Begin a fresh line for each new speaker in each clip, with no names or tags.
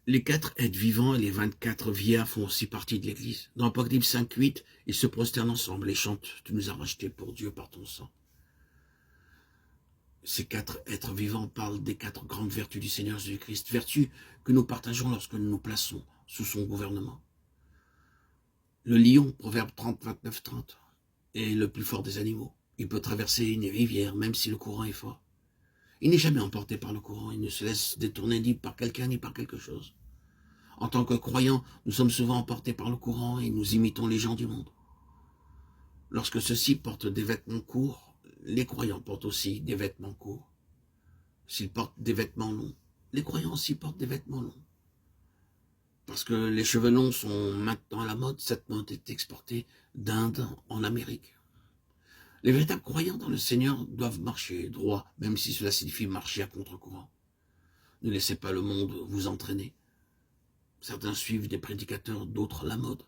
Les 4 êtres vivants et les 24 vieillards font aussi partie de l'Église. Dans Apocalypse 5:8, ils se prosternent ensemble et chantent « Tu nous as rachetés pour Dieu par ton sang ». Ces 4 êtres vivants parlent des 4 grandes vertus du Seigneur Jésus-Christ, vertus que nous partageons lorsque nous nous plaçons sous son gouvernement. Le lion, Proverbe 30, 29, 30, est le plus fort des animaux. Il peut traverser une rivière, même si le courant est fort. Il n'est jamais emporté par le courant, il ne se laisse détourner ni par quelqu'un ni par quelque chose. En tant que croyants, nous sommes souvent emportés par le courant et nous imitons les gens du monde. Lorsque ceux-ci portent des vêtements courts, les croyants portent aussi des vêtements courts. S'ils portent des vêtements longs, les croyants aussi portent des vêtements longs. Parce que les cheveux longs sont maintenant à la mode, cette mode est exportée d'Inde en Amérique. Les véritables croyants dans le Seigneur doivent marcher droit, même si cela signifie marcher à contre-courant. Ne laissez pas le monde vous entraîner. Certains suivent des prédicateurs, d'autres la mode.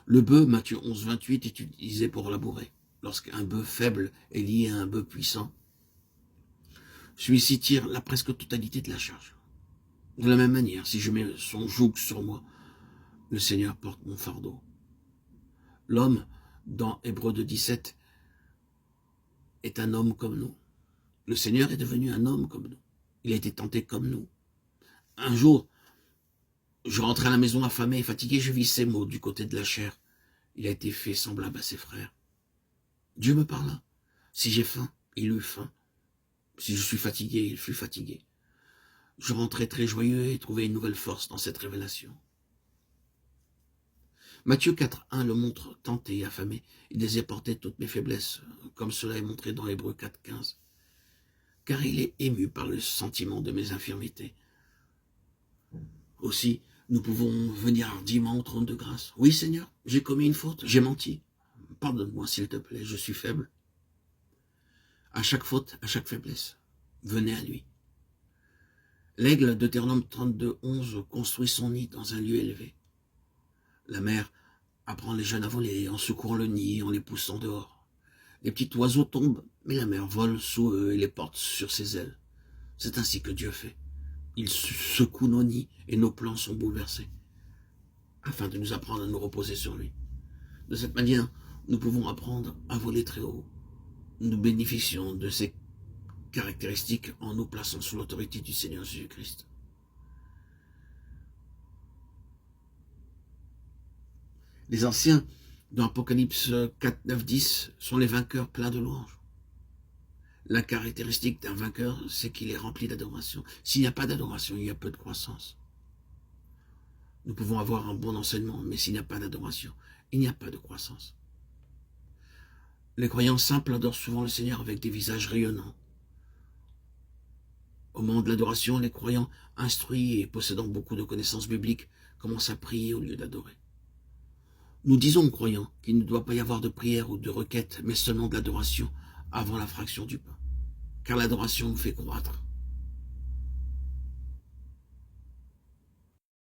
Le bœuf, Matthieu 11, 28, est utilisé pour labourer. Lorsqu'un bœuf faible est lié à un bœuf puissant, celui-ci tire la presque totalité de la charge. De la même manière, si je mets son joug sur moi, le Seigneur porte mon fardeau. L'homme, dans Hébreux 2,17, est un homme comme nous. Le Seigneur est devenu un homme comme nous. Il a été tenté comme nous. Un jour, je rentrais à la maison affamé et fatigué, je vis ces mots du côté de la chair. Il a été fait semblable à ses frères. Dieu me parla. Si j'ai faim, il eut faim. Si je suis fatigué, il fut fatigué. Je rentrais très joyeux et trouvais une nouvelle force dans cette révélation. Matthieu 4,1 le montre tenté et affamé. Il désire porter toutes mes faiblesses, comme cela est montré dans Hébreux 4,15. Car il est ému par le sentiment de mes infirmités. Aussi, nous pouvons venir hardiment au trône de grâce. Oui, Seigneur, j'ai commis une faute, j'ai menti. Pardonne-moi, s'il te plaît, je suis faible. À chaque faute, à chaque faiblesse, venez à lui. L'aigle, Deutéronome 32, 11, construit son nid dans un lieu élevé. La mère apprend les jeunes à voler en secouant le nid, en les poussant dehors. Les petits oiseaux tombent, mais la mère vole sous eux et les porte sur ses ailes. C'est ainsi que Dieu fait. Il secoue nos nids et nos plans sont bouleversés, afin de nous apprendre à nous reposer sur lui. De cette manière, nous pouvons apprendre à voler très haut. Nous bénéficions de ces caractéristiques en nous plaçant sous l'autorité du Seigneur Jésus-Christ. Les anciens, dans Apocalypse 4, 9, 10, sont les vainqueurs pleins de louanges. La caractéristique d'un vainqueur, c'est qu'il est rempli d'adoration. S'il n'y a pas d'adoration, il y a peu de croissance. Nous pouvons avoir un bon enseignement, mais s'il n'y a pas d'adoration, il n'y a pas de croissance. Les croyants simples adorent souvent le Seigneur avec des visages rayonnants. Au moment de l'adoration, les croyants instruits et possédant beaucoup de connaissances bibliques commencent à prier au lieu d'adorer. Nous disons aux croyants qu'il ne doit pas y avoir de prière ou de requête, mais seulement de l'adoration avant la fraction du pain. Car l'adoration nous fait croître